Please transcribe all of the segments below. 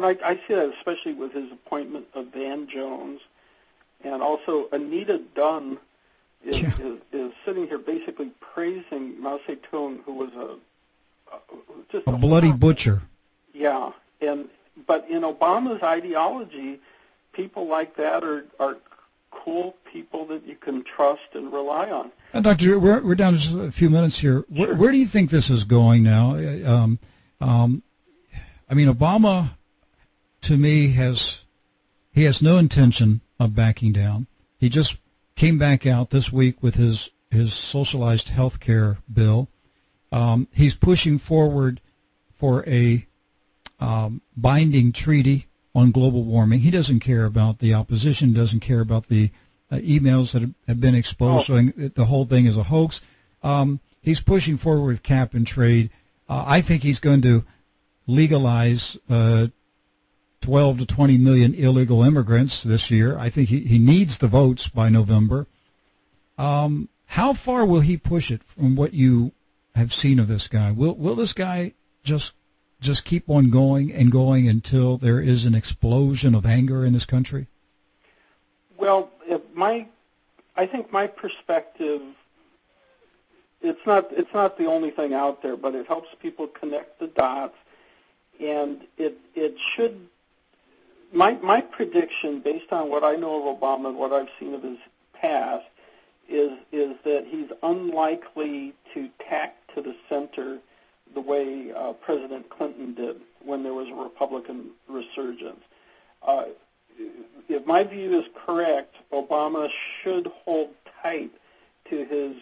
well, I see that especially with his appointment of Van Jones, and also Anita Dunn is sitting here basically praising Mao Zedong, who was just a bloody butcher. Yeah, but in Obama's ideology, people like that are cool people that you can trust and rely on. Doctor, we're down to just a few minutes here. Sure. Where do you think this is going now? I mean, Obama, to me, has no intention of backing down. He just came back out this week with his socialized health care bill. He's pushing forward for a binding treaty on global warming. He doesn't care about the opposition, doesn't care about the emails that have been exposed showing that the whole thing is a hoax. He's pushing forward with cap and trade. I think he's going to legalize 12 to 20 million illegal immigrants this year. I think he needs the votes by November. How far will he push it from what you have seen of this guy? Will this guy just keep on going and going until there is an explosion of anger in this country? Well, I think my perspective, it's not the only thing out there, but it helps people connect the dots, and it should. My prediction, based on what I know of Obama and what I've seen of his past, is that he's unlikely to tack to the center the way President Clinton did when there was a Republican resurgence. If my view is correct, Obama should hold tight to his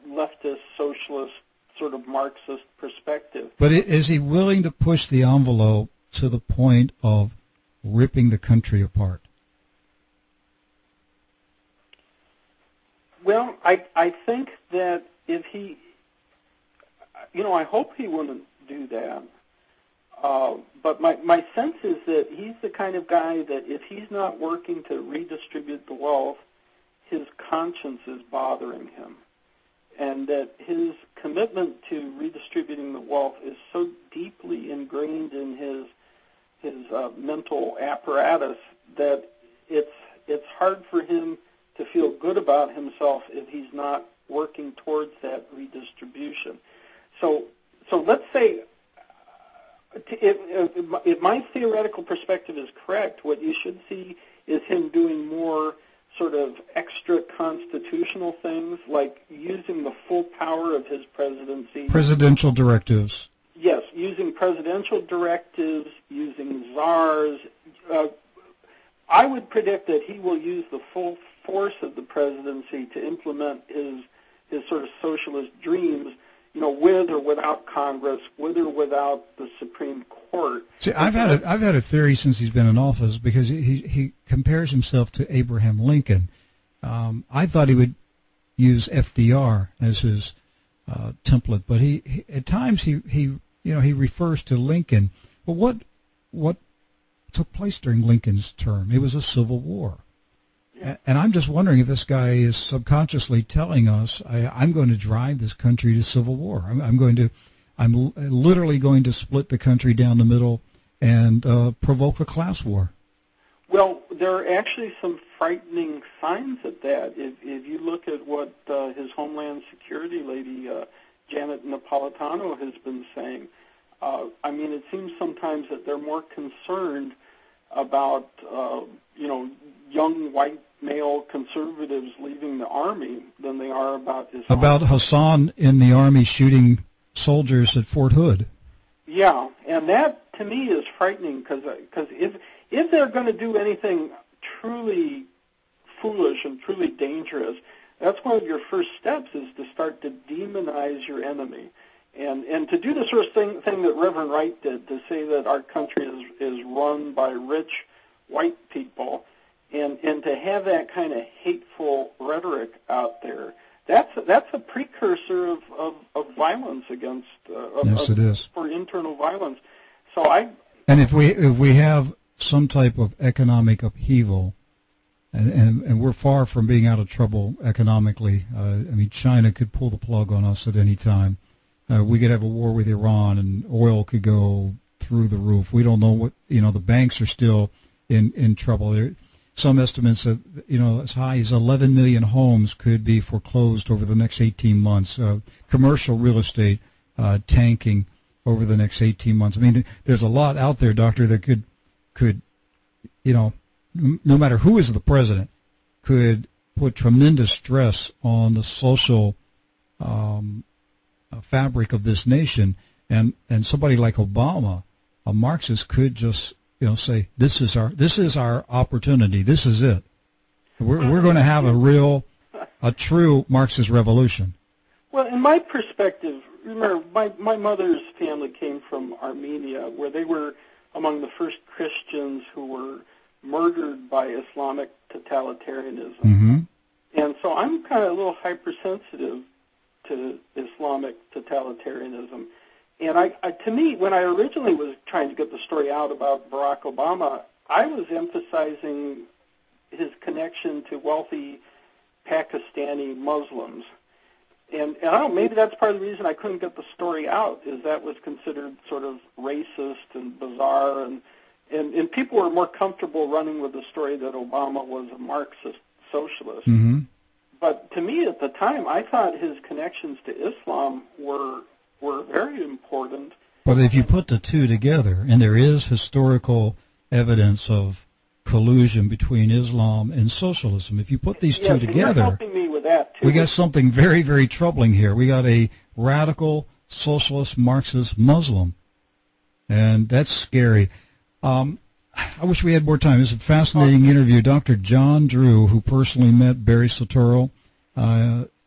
leftist, socialist, sort of Marxist perspective. But is he willing to push the envelope to the point of ripping the country apart? Well, I think that if he, I hope he wouldn't do that. But my sense is that he's the kind of guy that if he's not working to redistribute the wealth, his conscience is bothering him. And that his commitment to redistributing the wealth is so deeply ingrained in his mental apparatus that it's hard for him to feel good about himself if he's not working towards that redistribution. So let's say, if my theoretical perspective is correct, what you should see is him doing more sort of extra constitutional things, like using the full power of his presidency. Presidential directives. Yes, using presidential directives, using czars. I would predict that he will use the full force of the presidency to implement his sort of socialist dreams, with or without Congress, with or without the Supreme Court. See, I've had a theory since he's been in office, because he compares himself to Abraham Lincoln. I thought he would use FDR as his template, but he at times he refers to Lincoln. But what took place during Lincoln's term? It was a civil war. And I'm just wondering if this guy is subconsciously telling us, I'm going to drive this country to civil war. I'm literally going to split the country down the middle and provoke a class war. Well, there are actually some frightening signs of that. If you look at what his Homeland Security lady, Janet Napolitano, has been saying, it seems sometimes that they're more concerned about, young white male conservatives leaving the Army than they are about Islam. About Hassan in the Army shooting soldiers at Fort Hood. Yeah, and that to me is frightening, because if they're going to do anything truly foolish and truly dangerous, that's one of your first steps, is to start to demonize your enemy. And to do the sort of thing that Reverend Wright did, to say that our country is run by rich white people, and to have that kind of hateful rhetoric out there, that's a precursor of violence against yes, it is, for internal violence. And if we have some type of economic upheaval, and we're far from being out of trouble economically. China could pull the plug on us at any time. We could have a war with Iran, and oil could go through the roof. We don't know what, the banks are still in trouble. There, some estimates that, as high as 11 million homes could be foreclosed over the next 18 months. Commercial real estate tanking over the next 18 months. I mean, there's a lot out there, Doctor, that could, no matter who is the president, could put tremendous stress on the social fabric of this nation. And somebody like Obama, a Marxist, could just say, this is our opportunity. This is it. We're going to have a true Marxist revolution. Well, in my perspective, remember, my mother's family came from Armenia, where they were among the first Christians who were murdered by Islamic totalitarianism. Mm-hmm. And so I'm kind of a little hypersensitive to Islamic totalitarianism. And to me, when I originally was trying to get the story out about Barack Obama, I was emphasizing his connection to wealthy Pakistani Muslims. And I don't know, maybe that's part of the reason I couldn't get the story out, is that was considered sort of racist and bizarre, and people were more comfortable running with the story that Obama was a Marxist socialist. Mm-hmm. But to me at the time, I thought his connections to Islam were very important. But if you put the two together, and there is historical evidence of collusion between Islam and socialism, if you put these two together, you're helping me with that too. We got something very, very troubling here. We got a radical socialist Marxist Muslim, and that's scary. I wish we had more time. This is a fascinating interview. Dr. John Drew, who personally met Barry Soetoro.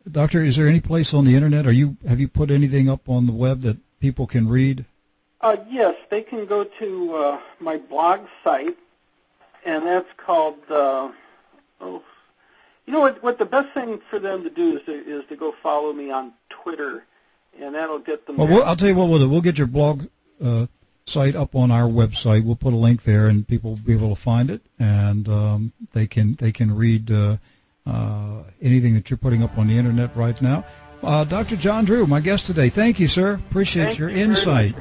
Doctor, is there any place on the internet? Have you put anything up on the web that people can read? Yes, they can go to my blog site, and that's called. What the best thing for them to do is to go follow me on Twitter, and that'll get them. Well, I'll tell you what we'll do. We'll get your blog site up on our website. We'll put a link there, and people will be able to find it, and they can read anything that you're putting up on the internet right now. Dr. John Drew, my guest today. Thank you, sir. Appreciate your insight.